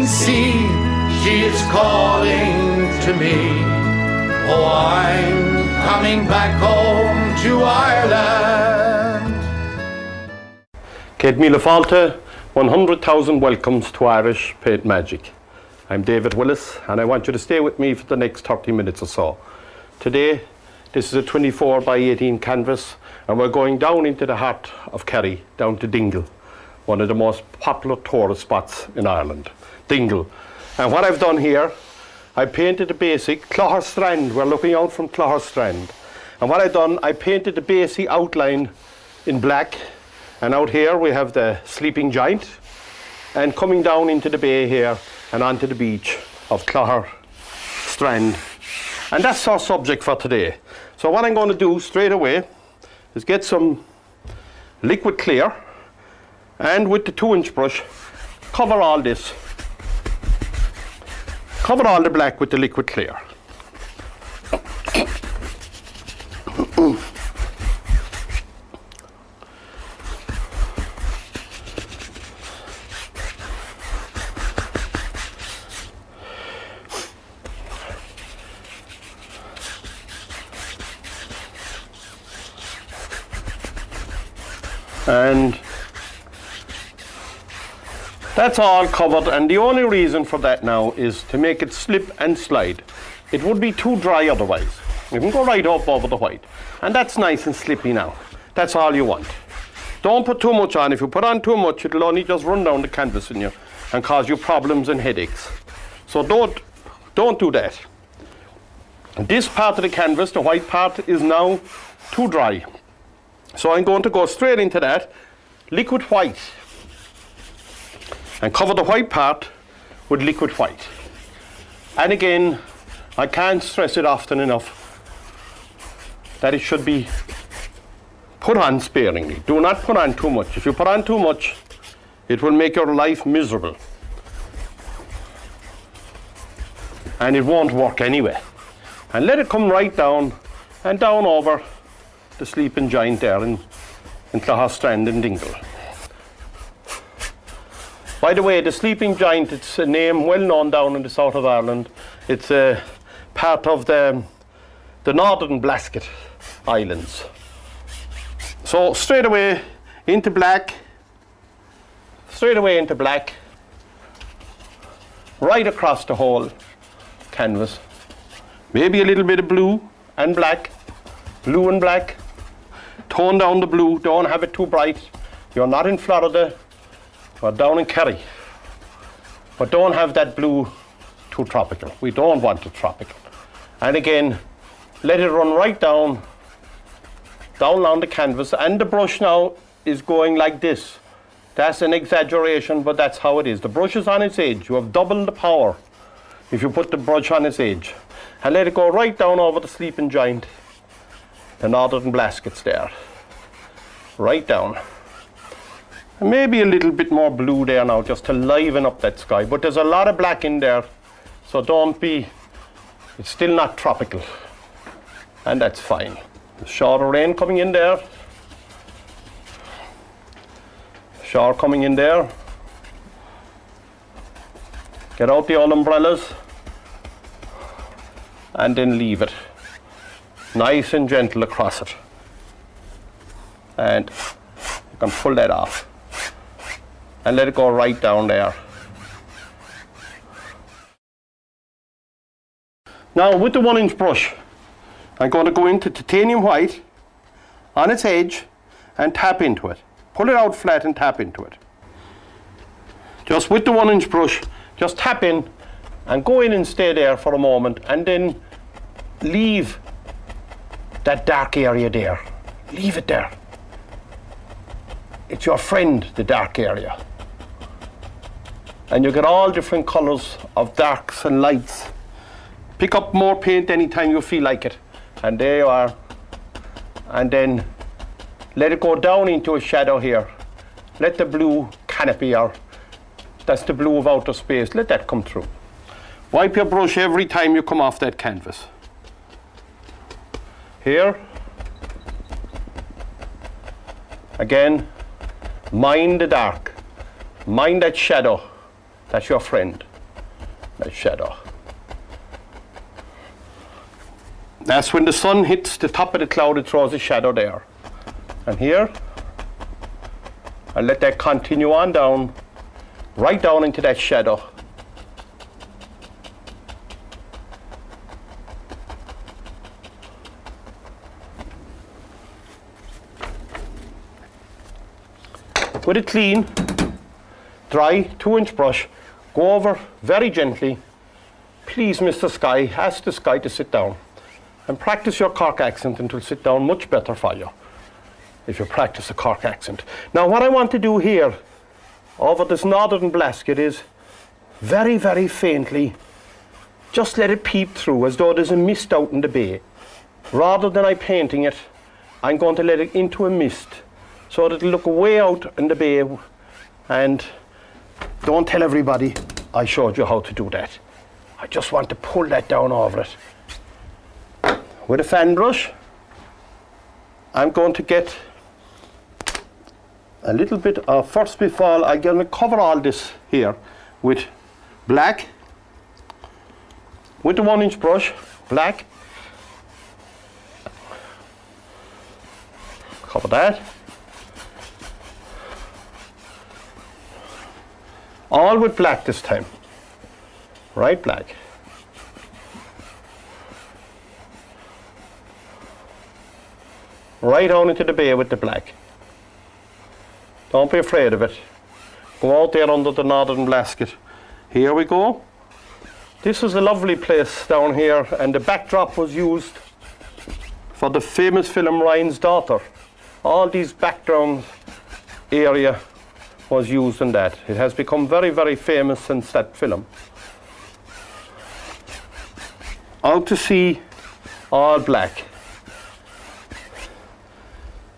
see, she is calling to me. Oh, I'm coming back home to Ireland. Céad míle fáilte, 100,000 welcomes to Irish Paint Magic. I'm David Willis, and I want you to stay with me for the next 30 minutes or so. Today, this is a 24 by 18 canvas, and we're going down into the heart of Kerry, down to Dingle, one of the most popular tourist spots in Ireland, Dingle. And what I've done here, I painted the basic Clogher Strand. We're looking out from Clogher Strand. And what I've done, I painted the basic outline in black. And out here we have the sleeping giant. And coming down into the bay here and onto the beach of Clogher Strand. And that's our subject for today. So what I'm going to do straight away is get some liquid clear and with the 2-inch brush, cover all this. Cover all the black with the liquid clear. And that's all covered, and the only reason for that now is to make it slip and slide. It would be too dry otherwise. You can go right up over the white, and that's nice and slippy now. That's all you want. Don't put too much on. If you put on too much, it'll only just run down the canvas in you and cause you problems and headaches. So don't do that. This part of the canvas, the white part, is now too dry. So I'm going to go straight into that liquid white and cover the white part with liquid white. And again, I can't stress it often enough that it should be put on sparingly. Do not put on too much. If you put on too much, it will make your life miserable. And it won't work anyway. And let it come right down and down over the sleeping giant there in Clogher Strand in Dingle. By the way, the sleeping giant, it's a name well known down in the south of Ireland. It's a part of the northern Blasket Islands. So straight away into black, right across the whole canvas. Maybe a little bit of blue and black. Tone down the blue, don't have it too bright. You're not in Florida or down in Kerry. But don't have that blue too tropical. We don't want it tropical. And again, let it run right down along the canvas. And the brush now is going like this. That's an exaggeration, but that's how it is. The brush is on its edge. You have double the power if you put the brush on its edge. And let it go right down over the sleeping giant. The northern Blaskets there. Right down. And maybe a little bit more blue there now just to liven up that sky. But there's a lot of black in there, so it's still not tropical. And that's fine. The shower of rain coming in there. Shower coming in there. Get out the old umbrellas. And then leave it. Nice and gentle across it. And you can pull that off. And let it go right down there. Now with the 1-inch brush, I'm going to go into titanium white on its edge and tap into it. Pull it out flat and tap into it. Just with the 1-inch brush, just tap in and go in and stay there for a moment and then leave that dark area there. Leave it there. It's your friend, the dark area. And you get all different colours of darks and lights. Pick up more paint anytime you feel like it. And there you are. And then let it go down into a shadow here. Let the blue canopy, or that's the blue of outer space, let that come through. Wipe your brush every time you come off that canvas. Here. Again, mind the dark. Mind that shadow. That's your friend. that shadow. That's when the sun hits the top of the cloud, it throws a shadow there. And here, I let that continue on down, right down into that shadow. With a clean, dry 2-inch brush, go over very gently. Please, Mr. Sky, ask the sky to sit down. And practice your Cork accent, and it will sit down much better for you if you practice the Cork accent. Now what I want to do here over this northern blasket is very, very faintly just let it peep through as though there's a mist out in the bay. Rather than I painting it, I'm going to let it into a mist so that it'll look way out in the bay, and don't tell everybody I showed you how to do that. I just want to pull that down over it. With a fan brush, I'm going to get a little bit of, first before I'm going to cover all this here with black, with the 1-inch brush, black, cover that, all with black this time, right, black. Right on into the bay with the black. Don't be afraid of it. Go out there under the northern blasket. Here we go. This is a lovely place down here, and the backdrop was used for the famous film Ryan's Daughter. All these background area was used in that. It has become very, very famous since that film. Out to sea, all black.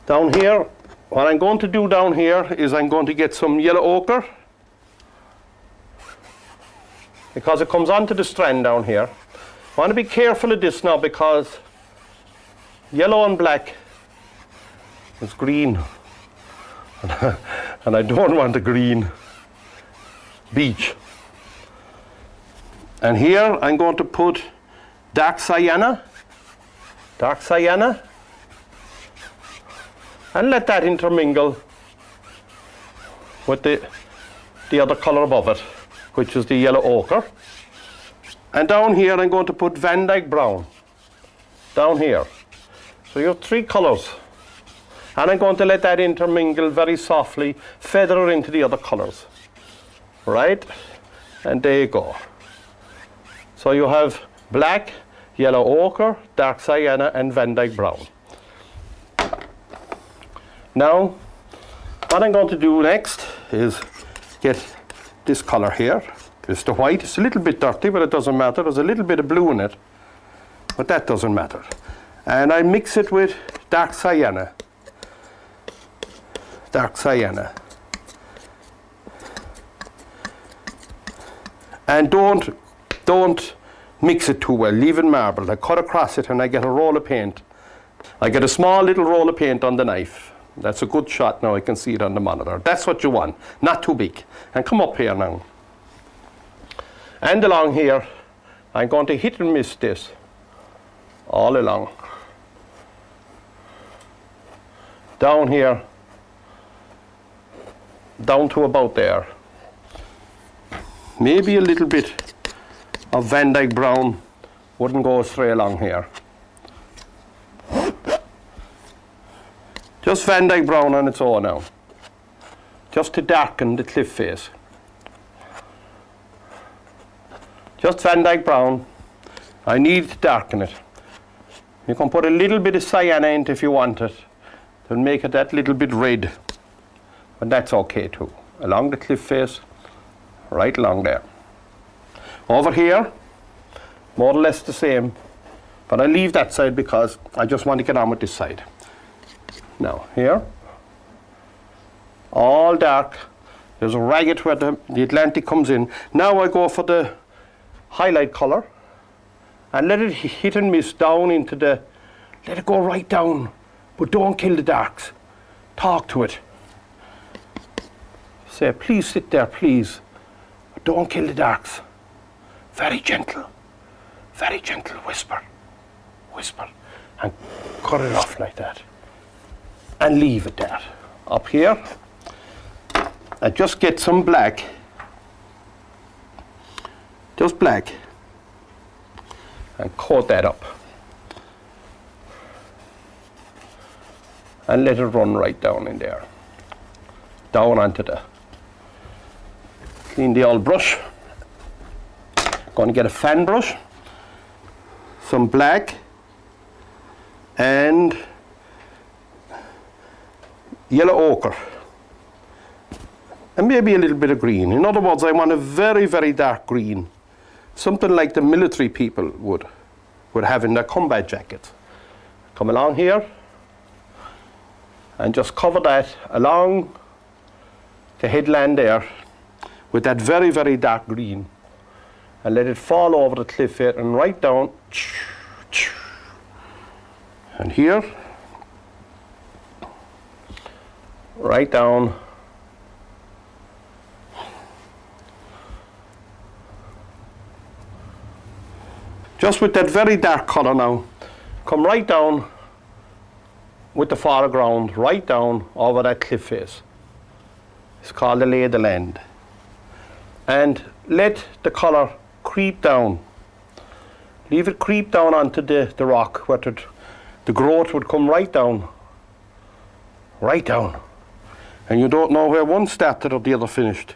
Down here, what I'm going to do down here is I'm going to get some yellow ochre, because it comes onto the strand down here. I want to be careful of this now, because yellow and black is green, and I don't want a green beach. And here I'm going to put dark sienna, and let that intermingle with the other colour above it, which is the yellow ochre. And down here I'm going to put Van Dyke brown, down here. So you have 3 colours. And I'm going to let that intermingle very softly, feather into the other colours. Right? And there you go. So you have black, yellow ochre, dark sienna, and Van Dyke brown. Now, what I'm going to do next is get this colour here. It's the white. It's a little bit dirty, but it doesn't matter. There's a little bit of blue in it, but that doesn't matter. And I mix it with dark sienna. And don't mix it too well. Leave it marbled. I cut across it and I get a roll of paint. I get a small little roll of paint on the knife. That's a good shot now. I can see it on the monitor. That's what you want. Not too big. And come up here now. And along here, I'm going to hit and miss this all along. Down here, down to about there. Maybe a little bit of Van Dyke brown wouldn't go astray along here. Just Van Dyke brown on its own now, just to darken the cliff face. Just Van Dyke brown. I need to darken it. You can put a little bit of sienna in it if you want it. It'll make it that little bit red, but that's okay too. Along the cliff face, right along there. Over here, more or less the same, but I leave that side because I just want to get on with this side. Now here, all dark. There's a ragged where the Atlantic comes in. Now I go for the highlight colour and let it hit and miss down into the, let it go right down, but don't kill the darks. Talk to it. Say, please sit there, please. But don't kill the darks. very gentle whisper, and cut it off like that, and leave it there. Up here, and just get some black, just black, and coat that up, and let it run right down in there, down onto the, clean the old brush. Going to get a fan brush, some black, and yellow ochre, and maybe a little bit of green. In other words, I want a very, very dark green, something like the military people would have in their combat jackets. Come along here and just cover that along the headland there with that very, very dark green, and let it fall over the cliff here and right down, and here, right down, just with that very dark colour now, come right down with the foreground, right down over that cliff face. It's called the lay of the land. And let the colour creep down. Leave it creep down onto the rock where the growth would come right down. Right down. And you don't know where one started or the other finished.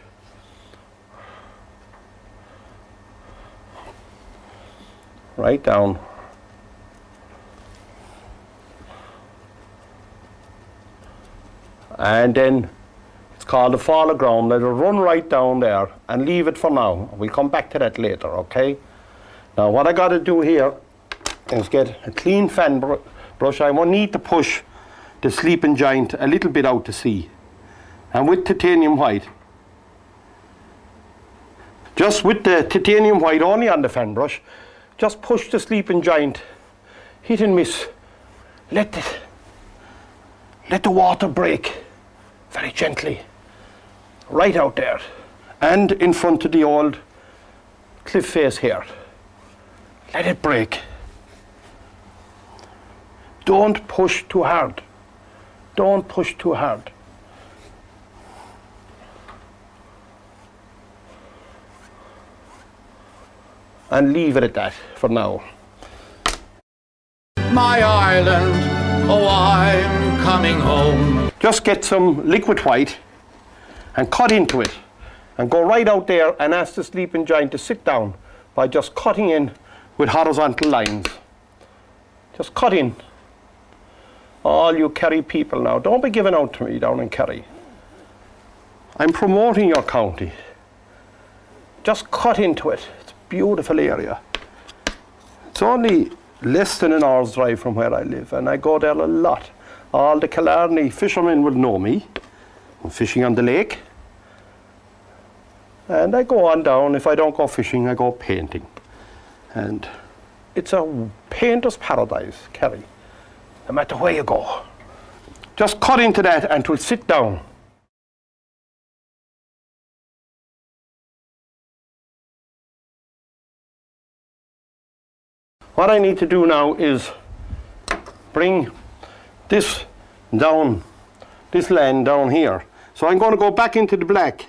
Right down. And then it's called the foreground. Let it run right down there and leave it for now. We'll come back to that later, okay? Now what I got to do here is get a clean fan brush. I won't need to push the sleeping giant a little bit out to sea. And with titanium white, just with the titanium white only on the fan brush, just push the sleeping giant, hit and miss. Let the water break very gently, right out there, and in front of the old cliff face here. Let it break. Don't push too hard. Don't push too hard. And leave it at that for now. My island, oh, I'm coming home. Just get some liquid white and cut into it and go right out there and ask the sleeping giant to sit down by just cutting in with horizontal lines. Just cut in. All you Kerry people now, don't be giving out to me down in Kerry. I'm promoting your county. Just cut into it. It's a beautiful area. It's only less than an hour's drive from where I live, and I go there a lot. All the Killarney fishermen will know me. I'm fishing on the lake. And I go on down. If I don't go fishing, I go painting. And it's a painter's paradise, Kerry, no matter where you go. Just cut into that and it will sit down. What I need to do now is bring this down, this land down here. So I'm going to go back into the black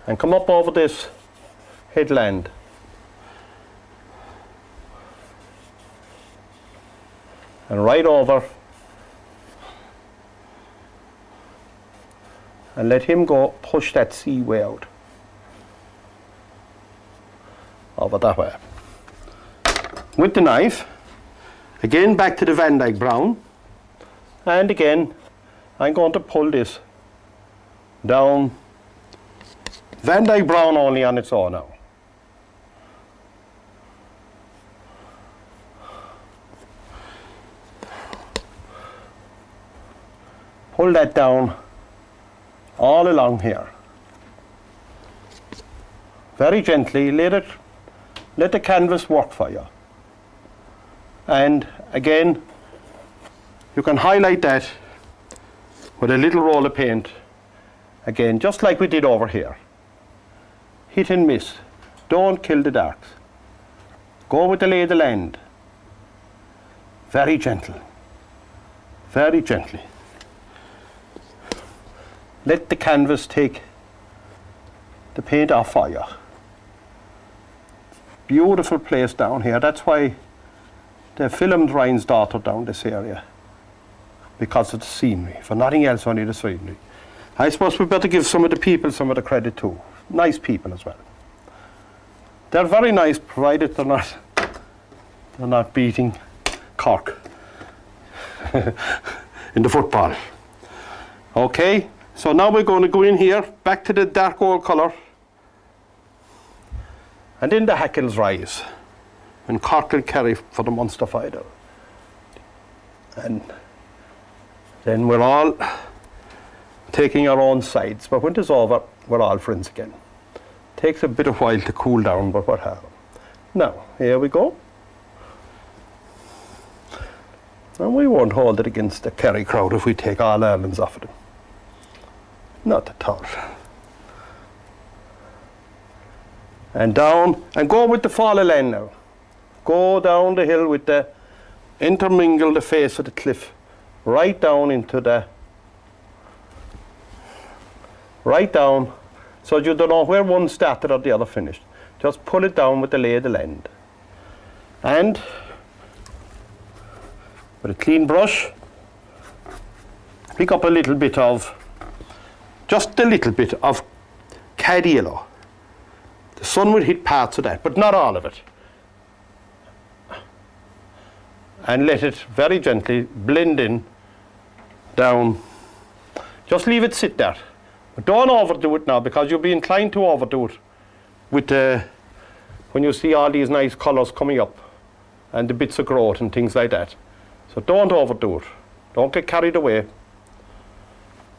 and come up over this headland. And right over and let him go push that sea way out. Over that way. With the knife, again back to the Van Dyke brown, and again I'm going to pull this down. Van Dyke brown only on its own now. Pull that down all along here. Very gently, let the canvas work for you. And again, you can highlight that with a little roll of paint. Again, just like we did over here. hit and miss. Don't kill the darks. Go with the lay of the land. Very gentle. Very gently. Let the canvas take the paint off for you. Beautiful place down here. That's why they filmed Ryan's daughter down this area. Because of the scenery. For nothing else, only the scenery. I suppose we better give some of the people some of the credit too. Nice people as well. They're very nice, provided they're not beating Cork in the football. Okay, so now we're going to go in here, back to the dark gold colour, and in the Hackles rise, and Cork will carry for the Munster final. And then we're all taking our own sides, but when it's over, we're all friends again. Takes a bit of while to cool down, but what happened? Now, here we go. And we won't hold it against the Kerry crowd if we take all Ireland's off of them. Not at all. And down, and go with the fall of land now. Go down the hill with the, intermingle the face of the cliff, right down into the, right down, so you don't know where one started or the other finished. Just pull it down with the lay of the land. And with a clean brush, pick up a little bit of, just a little bit of cad yellow. The sun will hit parts of that, but not all of it. And let it very gently blend in down. Just leave it sit there. But don't overdo it now, because you'll be inclined to overdo it with when you see all these nice colours coming up and the bits of growth and things like that. So don't overdo it. Don't get carried away.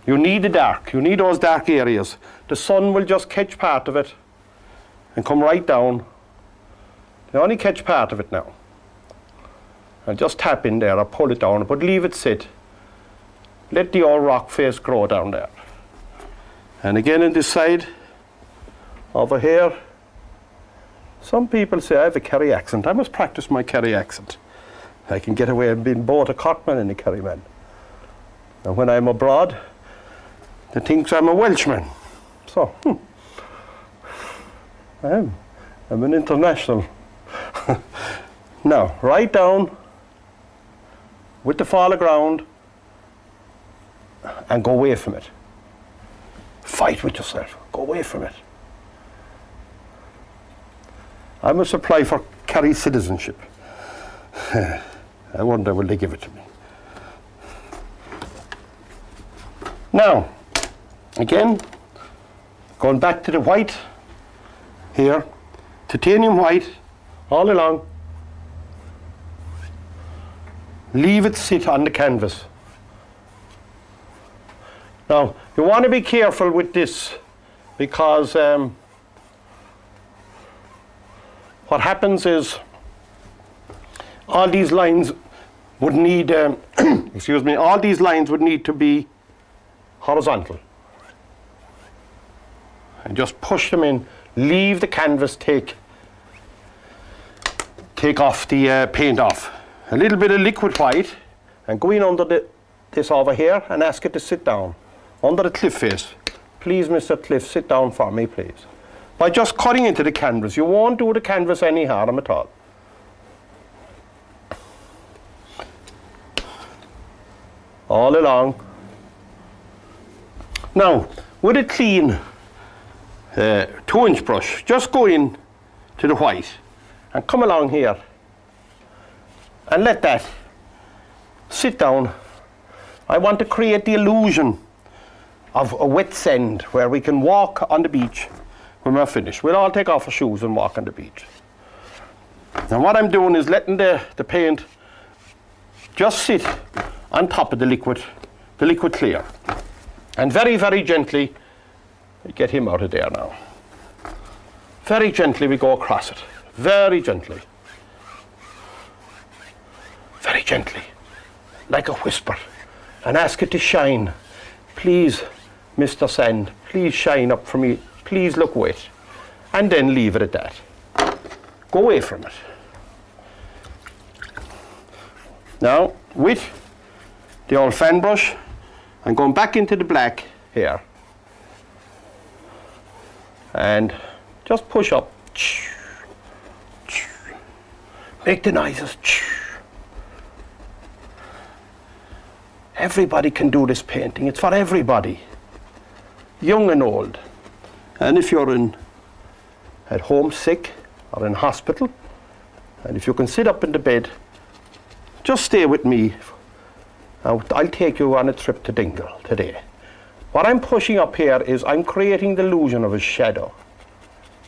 You need the dark. You need those dark areas. The sun will just catch part of it and come right down. They only catch part of it now. And just tap in there or pull it down, but leave it sit. Let the old rock face grow down there. And again on this side, over here, some people say I have a Kerry accent. I must practice my Kerry accent. I can get away with being both a Corkman and a Kerryman. And when I'm abroad, they think I'm a Welshman. So, I am. I'm an international. Now, right down with the fall of ground and go away from it. Fight with yourself. Go away from it. I must apply for Kerry citizenship. I wonder will they give it to me. Now, again, going back to the white here, titanium white, all along. Leave it sit on the canvas. Now, you want to be careful with this, because what happens is all these lines would need, excuse me, all these lines would need to be horizontal. And just push them in, leave the canvas take off the paint off. A little bit of liquid white, and go in under this over here and ask it to sit down. Under the cliff face. Please, Mr. Cliff, sit down for me, please. By just cutting into the canvas. You won't do the canvas any harm at all. All along. Now, with a clean 2-inch brush, just go in to the white and come along here and let that sit down. I want to create the illusion of a wet sand where we can walk on the beach when we're finished. We'll all take off our shoes and walk on the beach. And what I'm doing is letting the paint just sit on top of the liquid clear. And very, very gently, get him out of there now. Very gently we go across it. Very gently. Very gently. Like a whisper. And ask it to shine. Please, Mr. Sand, please shine up for me. Please look wet. and then leave it at that. Go away from it. Now, with the old fan brush, I'm going back into the black here. And just push up. Make the noises. Everybody can do this painting. It's for everybody, young and old. And if you're at home sick or in hospital, and if you can sit up in the bed, just stay with me. I'll take you on a trip to Dingle today. What I'm pushing up here is I'm creating the illusion of a shadow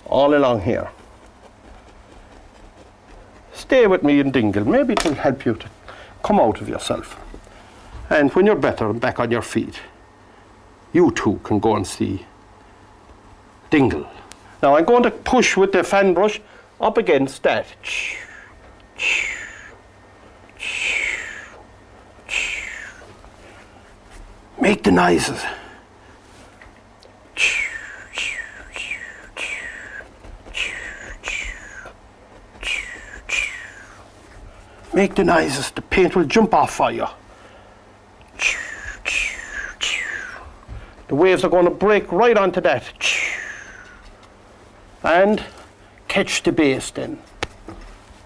all along here. Stay with me in Dingle. Maybe it will help you to come out of yourself. And when you're better and back on your feet, you too can go and see Dingle. Now I'm going to push with the fan brush up against that. Make the noises. Make the noises. The paint will jump off for you. The waves are going to break right onto that. And catch the base then.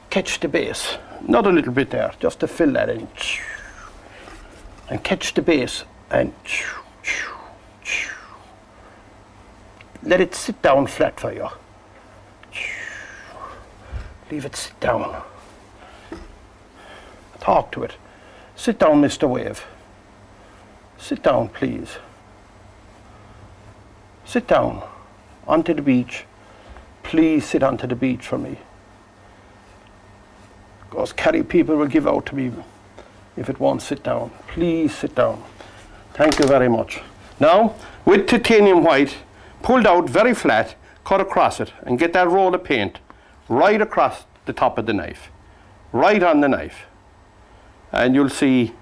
Catch the base. Not a little bit there, just to fill that in. And catch the base and let it sit down flat for you. Leave it sit down. Talk to it. Sit down, Mr. Wave. Sit down, please. Sit down onto the beach. Please sit onto the beach for me. Because Kerry people will give out to me if it won't sit down. Please sit down. Thank you very much. Now, with titanium white, pulled out very flat, cut across it and get that roll of paint right across the top of the knife. Right on the knife. And you'll see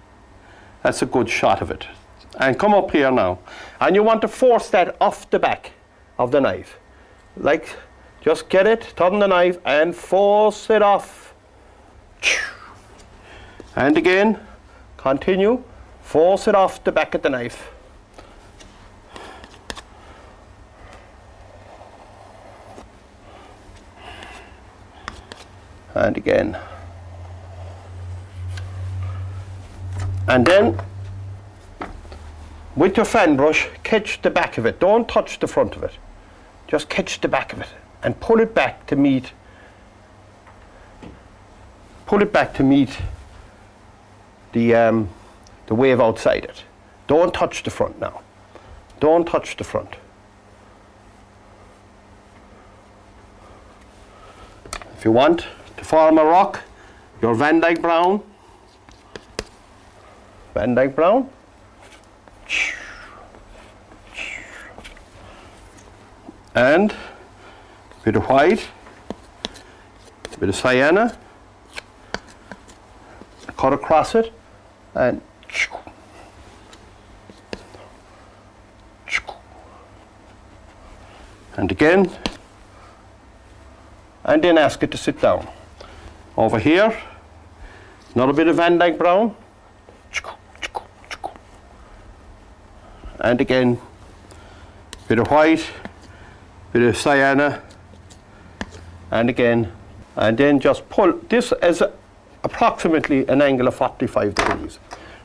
that's a good shot of it. And come up here now. And you want to force that off the back of the knife. Like, just get it, turn the knife and force it off. And again, continue, force it off the back of the knife. And again. And then, with your fan brush, catch the back of it. Don't touch the front of it. Just catch the back of it and pull it back to meet. Pull it back to meet the wave outside it. Don't touch the front now. Don't touch the front. If you want to form a rock, your Van Dyke Brown. Van Dyke Brown. And a bit of white, a bit of sienna, cut across it, and again, and then ask it to sit down. Over here, another bit of Van Dyke Brown, and again, bit of white, bit of sienna, and again, and then just pull this as approximately an angle of 45 degrees.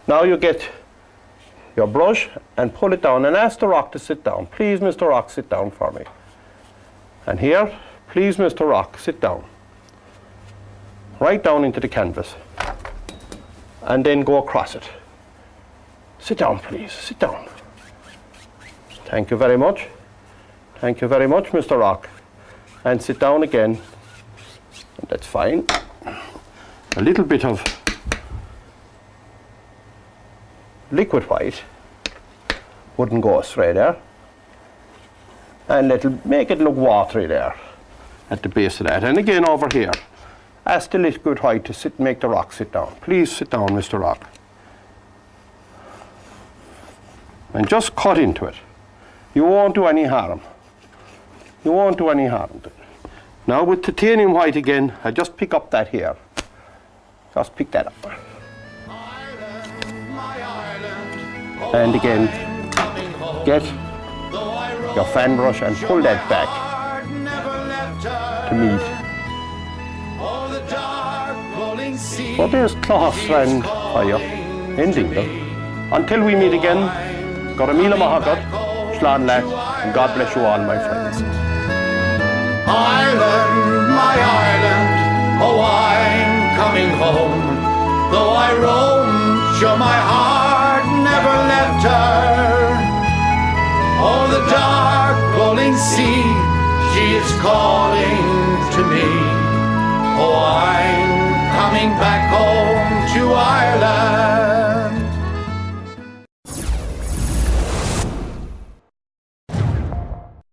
Now you get your brush and pull it down and ask the rock to sit down. Please, Mr. Rock, sit down for me. And here, please, Mr. Rock, sit down. Right down into the canvas. And then go across it. Sit down, please, sit down. Thank you very much. Thank you very much, Mr. Rock. And sit down again. And that's fine. A little bit of liquid white wouldn't go astray there. And make it look watery there at the base of that. And again over here, ask the liquid white to make the rock sit down. Please sit down, Mr. Rock. And just cut into it. You won't do any harm. You won't do any harm to it. Now with titanium white again, I just pick up that here. Just pick that up. And again, get your fan brush and pull that back to meet. So there's Clogher Strand for you in Dingle. Until we meet again, Goramila Mahagat, Strand, and God bless you all, my friends. Ireland, my Ireland, oh, I'm coming home. Though I roam, sure my heart never left her. Oh, the dark rolling sea, she is calling to me. Oh, I'm coming back home.